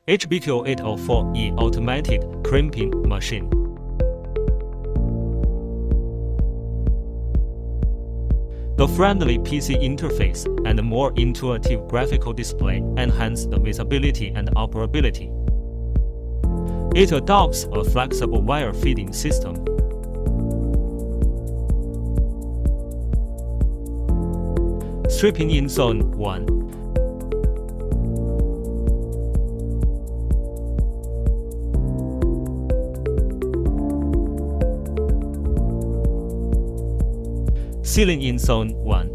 HBQ-804E automatic crimping machine. The friendly PC interface and more intuitive graphical display enhance the visibility and operability. It adopts a flexible wire feeding system. Stripping in Zone 1. Sealing in Zone 1.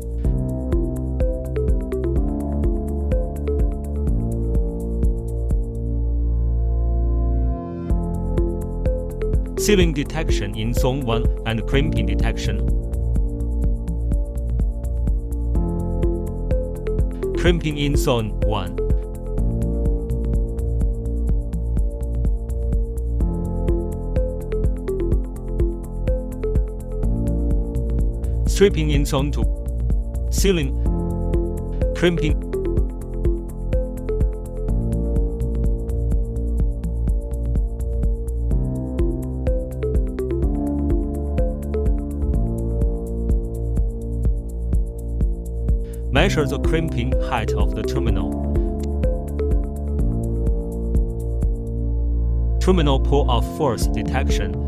Sealing detection in Zone 1 and crimping detection. Crimping in Zone 1. Stripping in Zone 2. Sealing. Crimping. Measure the crimping height of the terminal. Terminal pull-off force detection